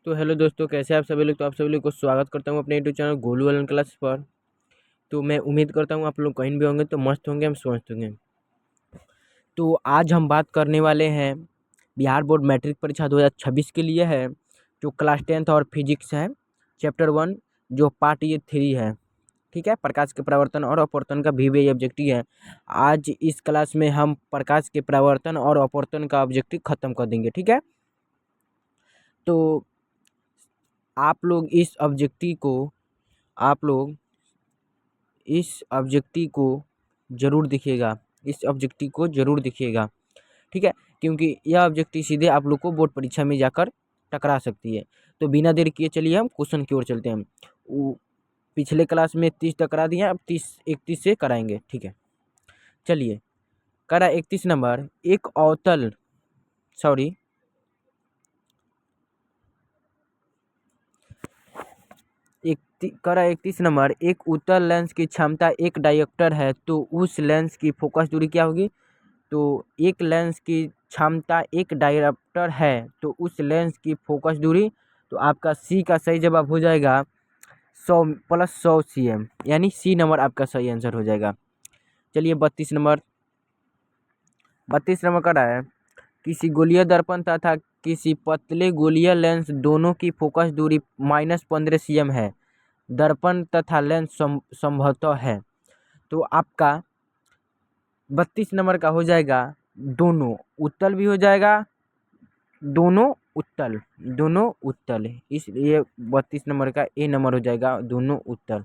तो हेलो दोस्तों, कैसे हैं आप सभी लोग। तो आप सभी लोग को स्वागत करता हूं अपने YouTube channel Golu online class पर। तो मैं उम्मीद करता हूं आप लोग कहीं भी होंगे तो मस्त होंगे, हम स्वस्थ होंगे। तो आज हम बात करने वाले हैं बिहार बोर्ड मैट्रिक परीक्षा 2026 के लिए है, जो क्लास 10th और फिजिक्स है, चैप्टर 1, जो पार्ट ये 3 है। ठीक है, प्रकाश के परावर्तन और अपवर्तन का भी ऑब्जेक्टिव है। आज इस क्लास में हम प्रकाश के परावर्तन और अपवर्तन का ऑब्जेक्टिव खत्म कर देंगे। ठीक है, तो आप लोग इस ऑब्जेक्टिव को आप लोग इस ऑब्जेक्टिव को ज़रूर देखिएगा, इस ऑब्जेक्टिव को ज़रूर देखिएगा। ठीक है, क्योंकि यह ऑब्जेक्टिव सीधे आप लोग को बोर्ड परीक्षा में जाकर टकरा सकती है। तो बिना देर किए चलिए हम क्वेश्चन की ओर चलते हैं। पिछले क्लास में 30 टकरा दिए, अब 31 से कराएंगे। ठीक है, चलिए। करा 31 नंबर, एक अवतल सॉरी करा 31 नंबर, एक उत्तल लेंस की क्षमता एक डायोप्टर है, तो उस लेंस की फोकस दूरी क्या होगी। तो एक लेंस की क्षमता एक डायोप्टर है, तो उस लेंस की फोकस दूरी, तो आपका सी का सही जवाब हो जाएगा 100 + 100 cm, यानी सी नंबर आपका सही आंसर हो जाएगा। चलिए 32 नंबर का रहा है, किसी गोलीय दर्पण तथा किसी पतले गोलीय लेंस दोनों की फोकस दूरी -15 cm है। दर्पण तथा लेंस संभवतः है। तो आपका 32 नंबर का हो जाएगा दोनों उत्तल भी हो जाएगा, दोनों उत्तल, इसलिए 32 नंबर का ए नंबर हो जाएगा, दोनों उत्तल।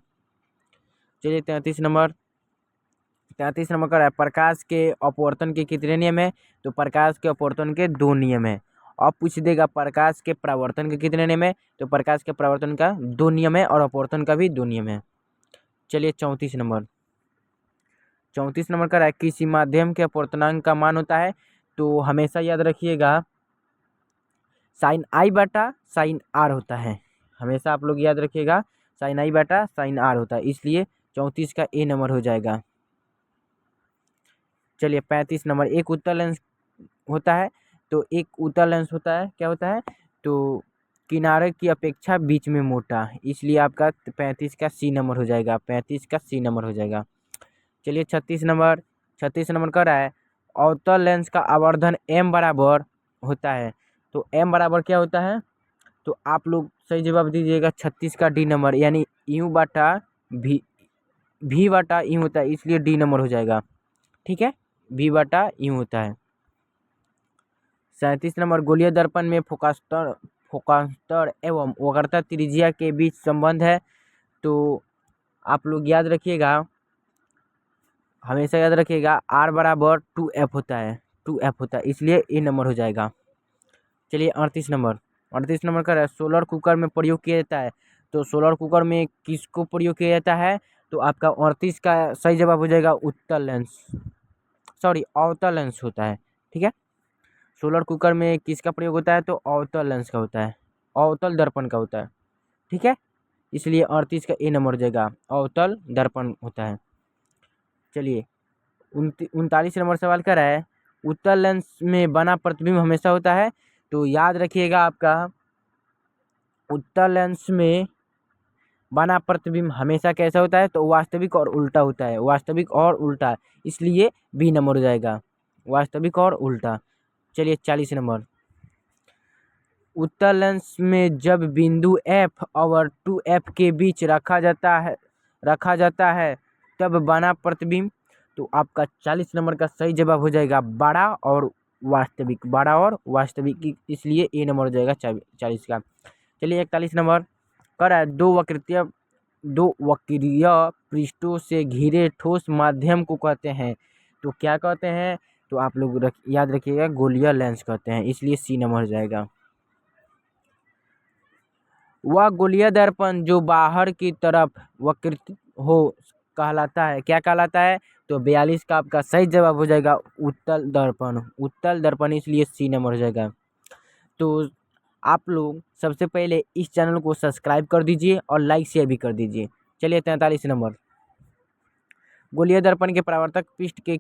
चलिए 33 नंबर का है, प्रकाश के अपवर्तन के कितने नियम है। तो प्रकाश के अपवर्तन के 2 नियम है। अब पूछ देगा प्रकाश के परावर्तन के कितने नियम है। तो प्रकाश के परावर्तन का 2 नियम है और अपवर्तन का भी 2 नियम है। चलिए 34 नंबर का है, किसी माध्यम के अपवर्तनांक का मान होता है। तो हमेशा याद रखिएगा साइन आई बटा साइन आर होता है। हमेशा आप लोग याद रखिएगा साइन आई बटा साइन आर होता है, इसलिए 34 का ए नंबर हो जाएगा। चलिए 35 नंबर, एक उत्तल लेंस होता है। तो एक उत्तल लेंस होता है, क्या होता है। तो किनारे की अपेक्षा बीच में मोटा, इसलिए आपका 35 का सी नंबर हो जाएगा, 35 का सी नंबर हो जाएगा। चलिए 36 नंबर कर रहा है, अवतल लेंस का आवर्धन m बराबर होता है। तो m बराबर क्या होता है। तो आप लोग सही जवाब दीजिएगा 36 का डी नंबर, यानी यू बटा भी बटा यू होता है, इसलिए डी नंबर हो जाएगा। ठीक है, भी बटा यू होता है। 37 नंबर, गोलीय दर्पण में फोकास्टर एवं वक्रता त्रिज्या के बीच संबंध है। तो आप लोग याद रखिएगा, हमेशा याद रखिएगा r बराबर 2f होता है, 2f होता है, इसलिए ए नंबर हो जाएगा। चलिए 38 नंबर का है, सोलर कुकर में प्रयोग किया जाता है। तो सोलर कुकर में किसको प्रयोग किया जाता है। तो आपका 38 का सही जवाब हो जाएगा अवतल लेंस होता है। ठीक है, सोलर कुकर में किसका प्रयोग होता है। तो अवतल लेंस का होता है, अवतल दर्पण का होता है। ठीक है, इसलिए 38 का ए नंबर हो जाएगा, अवतल दर्पण होता है। चलिए 39 नंबर सवाल कर रहा है, उत्तल लेंस में बना प्रतिबिंब हमेशा होता है। तो याद रखिएगा आपका उत्तल लेंस में बना प्रतिबिंब हमेशा कैसा होता है। तो वास्तविक और उल्टा होता है, वास्तविक और उल्टा, इसलिए बी नंबर हो जाएगा, वास्तविक और उल्टा। चलिए 40 नंबर, उत्तल लेंस में जब बिंदु F और 2F के बीच रखा जाता है तब बना प्रतिबिंब। तो आपका 40 नंबर का सही जवाब हो जाएगा बड़ा और वास्तविक, इसलिए ए नंबर हो जाएगा 40 का। चलिए 41 नंबर कर रहा है, दो वक्रीय पृष्ठों से घिरे ठोस माध्यम को कहते हैं। तो क्या कहते हैं। तो आप लोग याद रखिएगा गोलीय लेंस कहते हैं, इसलिए सी नंबर हो जाएगा। वह गोलीय दर्पण जो बाहर की तरफ वक्रित हो कहलाता है, क्या कहलाता है। तो 42 का आपका सही जवाब हो जाएगा उत्तल दर्पण, इसलिए सी नंबर हो जाएगा। तो आप लोग सबसे पहले इस चैनल को सब्सक्राइब कर दीजिए और लाइक शेयर भी कर दीजिए। चलिए 43 नंबर, गोलीय दर्पण के परावर्तक पृष्ठ के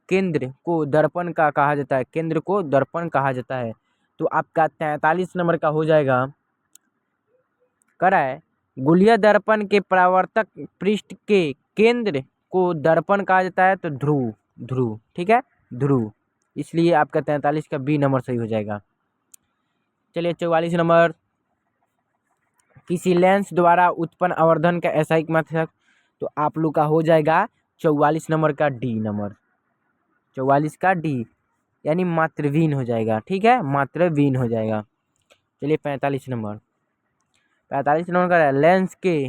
केंद्र को दर्पण का कहा जाता है, केंद्र को दर्पण कहा जाता है। तो आपका 43 नंबर का हो जाएगा कह रहा है गोलीय दर्पण के परावर्तक पृष्ठ के केंद्र को दर्पण कहा जाता है, तो ध्रुव, ध्रुव, ठीक है, ध्रुव। इसलिए आपका 43 का बी नंबर सही हो जाएगा। चलिए 44 नंबर, किसी लेंस द्वारा उत्पन्न आवर्धन का एसआई मात्रक, तो आप लोग का हो जाएगा 44 नंबर का डी नंबर, 44 का डी यानी मात्रहीन हो जाएगा, ठीक है, मात्रहीन हो जाएगा। चलिए 45 नंबर, 45 नंबर का लेंस के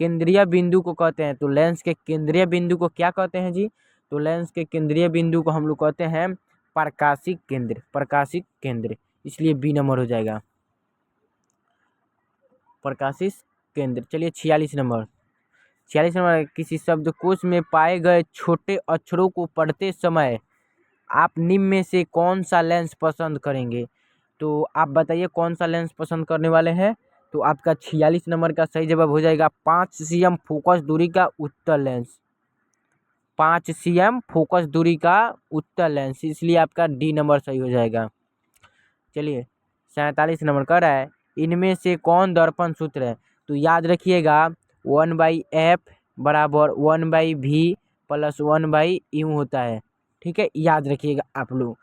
केंद्रीय बिंदु को कहते हैं, तो लेंस के केंद्रीय बिंदु को क्या कहते हैं जी, तो लेंस के केंद्रीय बिंदु को हम लोग कहते हैं प्रकाशिक केंद्र, प्रकाशिक केंद्र, इसलिए बी नंबर हो जाएगा, प्रकाशिक केंद्र। चलिए 46 नंबर, 46 नंबर, किसी शब्दकोश में पाए गए छोटे अक्षरों को पढ़ते समय आप निम्न में से कौन सा लेंस पसंद करेंगे, तो आप बताइए कौन सा लेंस पसंद करने वाले हैं, तो आपका 46 नंबर का सही जवाब हो जाएगा 5 cm फोकस दूरी का उत्तल लेंस, 5 cm फोकस दूरी का उत्तल लेंस, इसलिए आपका डी नंबर सही हो जाएगा। चलिए 47 नंबर कह रहा है इनमें से कौन दर्पण सूत्र है, तो याद रखिएगा 1/f बराबर 1/v प्लस 1/u होता है, ठीक है, याद रखिएगा आप लोग।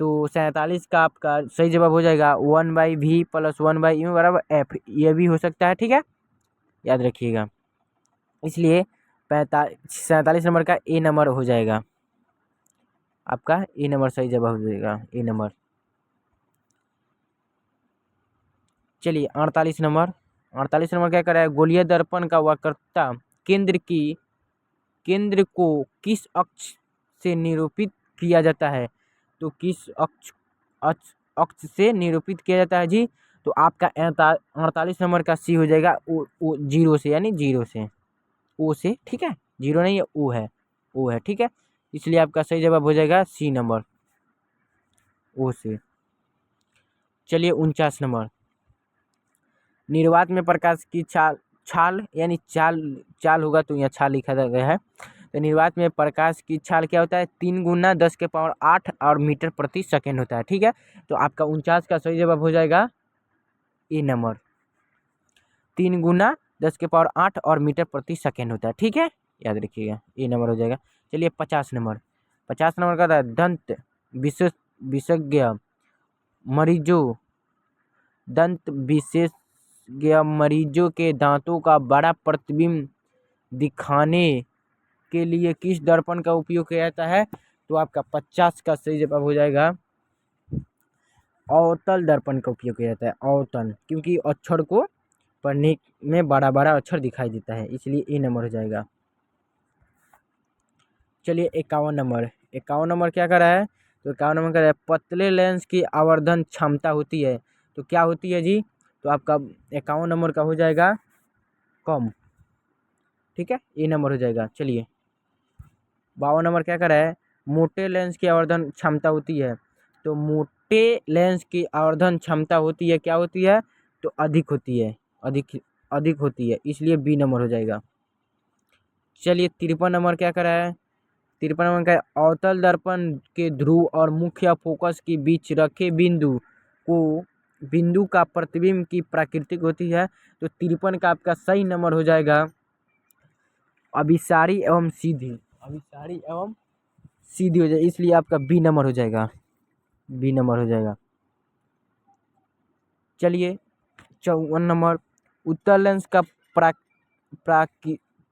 तो 47 का आपका सही जवाब हो जाएगा 1/v प्लस 1/u बराबर f, ये भी हो सकता है, ठीक है, याद रखिएगा। इसलिए 47 नंबर का ए नंबर हो जाएगा, आपका ए नंबर सही जवाब हो जाएगा, ए नंबर। चलिए 48 नंबर, 48 नंबर क्या कर रहा है गोलीय दर्पण का वक्रता केंद्र को किस अक्ष से निरूपित किया जाता है, तो किस अक्ष से निरूपित किया जाता है जी, तो आपका 48 नंबर का सी हो जाएगा ओ जीरो से, यानी जीरो से, ओ से, ठीक है, जीरो नहीं है, ओ है, ओ है, ठीक है, इसलिए आपका सही जवाब हो जाएगा सी नंबर, ओ से। चलिए 49 नंबर, निर्वात में प्रकाश की छाल यानी चाल होगा, तो यहाँ छाल लिखा गया है, तो निर्वात में प्रकाश की छाल क्या होता है 3 गुना 10 के पावर 8 और मीटर प्रति सेकेंड होता है, ठीक है, तो आपका 49 का सही जवाब हो जाएगा ए नंबर, 3 गुना 10 के पावर 8 और मीटर प्रति सेकेंड होता है, ठीक है, याद रखिएगा, ए नंबर हो जाएगा। चलिए 50 नंबर, 50 नंबर का था दंत विशेषज्ञ मरीजों के दांतों का बड़ा प्रतिबिंब दिखाने के लिए किस दर्पण का उपयोग किया जाता है, तो आपका 50 का सही जवाब हो जाएगा अवतल दर्पण का उपयोग किया जाता है, अवतल, क्योंकि अक्षर को पढ़ने में बड़ा बड़ा अक्षर दिखाई देता है, इसलिए ए नंबर हो जाएगा। चलिए 51 नंबर, 51 नंबर क्या कर रहा है, तो 51 नंबर कर रहा है पतले लेंस की आवर्धन क्षमता होती है, तो क्या होती है जी, तो आपका 51 नंबर का हो जाएगा कम, ठीक है, ए नंबर हो जाएगा। चलिए 52 नंबर क्या कर रहा है मोटे लेंस की आवर्धन क्षमता होती है, तो मोटे लेंस की आवर्धन क्षमता होती है, क्या होती है, तो अधिक होती है, अधिक होती है, इसलिए बी नंबर हो जाएगा। चलिए 53 नंबर क्या कर रहा है, 53 नंबर का अवतल दर्पण के ध्रुव और मुख्य फोकस के बीच रखे बिंदु का प्रतिबिंब की प्राकृतिक होती है, तो 53 का आपका सही नंबर हो जाएगा अभिसारी एवं सीधी, अभिसारी एवं सीधी हो जाए, इसलिए आपका बी नंबर हो जाएगा, बी नंबर हो जाएगा। चलिए 54 नंबर उत्तल लेंस का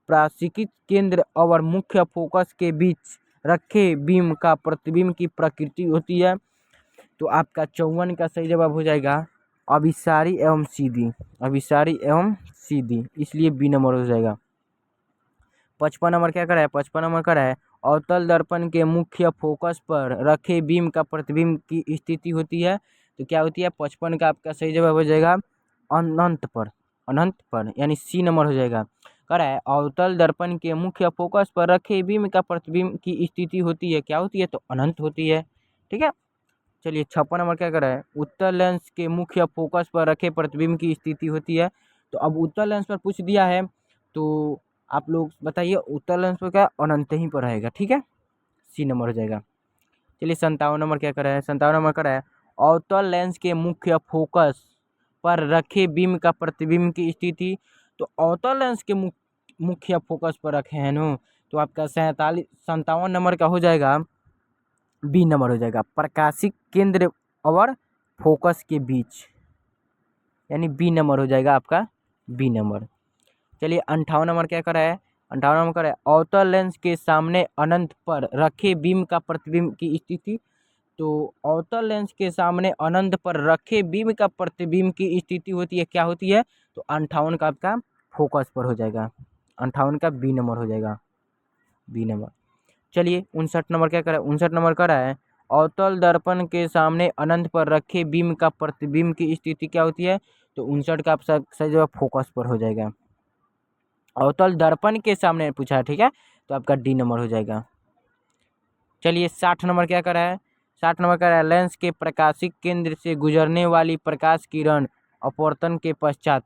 प्राशिकित केंद्र और मुख्य फोकस के बीच रखे बीम का प्रतिबिंब की प्रकृति होती है, तो आपका 54 का सही जवाब हो जाएगा अभिसारी एवं सीधी, अभिसारी एवं सीधी, इसलिए बी नंबर हो जाएगा। 55 नंबर क्या करा है, 55 नंबर करा है अवतल दर्पण के मुख्य फोकस पर रखे बीम का प्रतिबिंब की स्थिति होती है, तो क्या होती है 55 का आपका सही जवाब हो जाएगा अनंत पर, अनंत पर, यानी सी नंबर हो जाएगा। करा है अवतल दर्पण के मुख्य फोकस पर रखे बीम का प्रतिबिंब की स्थिति होती है, क्या होती है, तो अनंत होती है, ठीक है। चलिए 56 नंबर क्या कर रहा है उत्तल लेंस के मुख्य फोकस पर रखे प्रतिबिंब की स्थिति होती है, तो अब उत्तल लेंस पर पूछ दिया है, तो आप लोग बताइए उत्तल लेंस पर क्या अनंत ही पर रहेगा, ठीक है, सी नंबर हो जाएगा। चलिए 57 नंबर क्या कर रहा है, 57 नंबर कर रहा है अवतल लेंस के मुख्य फोकस पर रखे बीम का प्रतिबिंब की स्थिति, तो अवतल लेंस के मुख्य फोकस पर रखे हैं नो, तो आपका 57 नंबर का हो जाएगा, बी नंबर हो जाएगा, प्रकाशिक केंद्र और फोकस के बीच, यानी बी नंबर हो जाएगा आपका, बी नंबर। चलिए 58 नंबर क्या कर रहा है, 58 नंबर कर रहा है अवतल लेंस के सामने अनंत पर रखे बीम का प्रतिबिंब की स्थिति, तो अवतल लेंस के सामने अनंत पर रखे बीम का प्रतिबिंब की स्थिति होती है, क्या होती है, तो 58 का आपका फोकस पर हो जाएगा, 58 का बी नंबर हो जाएगा, बी नंबर। चलिए 59 नंबर क्या करा है, 59 नंबर करा है अवतल दर्पण के सामने अनंत पर रखे बीम का प्रतिबिंब की स्थिति क्या होती है, तो 59 का आप सही जगह फोकस पर हो जाएगा, अवतल दर्पण के सामने पूछा है, ठीक है, तो आपका डी नंबर हो जाएगा। चलिए 60 नंबर क्या करा है, 60 नंबर करा है लेंस के प्रकाशिक केंद्र से गुजरने वाली प्रकाश किरण अपवर्तन के पश्चात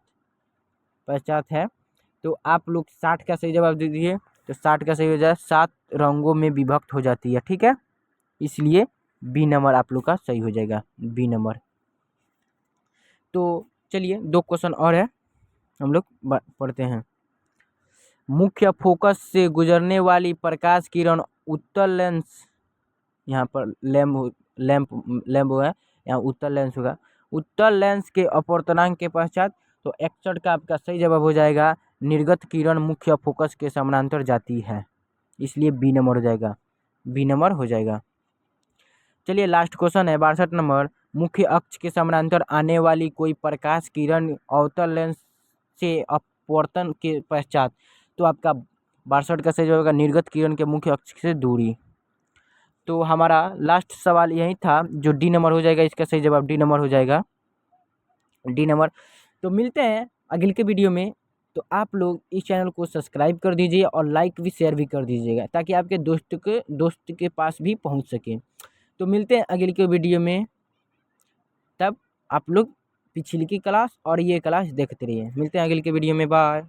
है, तो आप लोग 60 का सही जवाब दे दीजिए, तो 60 का सही हो जाए 7 रंगों में विभक्त हो जाती है, ठीक है, इसलिए बी नंबर आप लोग का सही हो जाएगा, बी नंबर। तो चलिए 2 क्वेश्चन और है, हम लोग पढ़ते हैं। मुख्य फोकस से गुजरने वाली प्रकाश किरण उत्तल लेंस, यहाँ पर लैम्प है, यहाँ उत्तल लेंस होगा, उत्तल लेंस के अपवर्तनांक के पश्चात, तो 61 का आपका सही जवाब हो जाएगा निर्गत किरण मुख्य फोकस के समानांतर जाती है, इसलिए बी नंबर हो जाएगा, बी नंबर हो जाएगा। चलिए लास्ट क्वेश्चन है 62 नंबर, मुख्य अक्ष के समानांतर आने वाली कोई प्रकाश किरण अवतल लेंस से अपवर्तन के पश्चात, तो आपका 62 का सही जवाब होगा निर्गत किरण के मुख्य अक्ष से दूरी। तो हमारा लास्ट सवाल यही था, जो डी नंबर हो जाएगा, इसका सही जवाब डी नंबर हो जाएगा, डी नंबर। तो मिलते हैं अगले के वीडियो में, तो आप लोग इस चैनल को सब्सक्राइब कर दीजिए और लाइक भी शेयर भी कर दीजिएगा, ताकि आपके दोस्त के पास भी पहुंच सके। तो मिलते हैं अगले के वीडियो में, तब आप लोग पिछली की क्लास और ये क्लास देखते रहिए। मिलते हैं अगले के वीडियो में, बाय।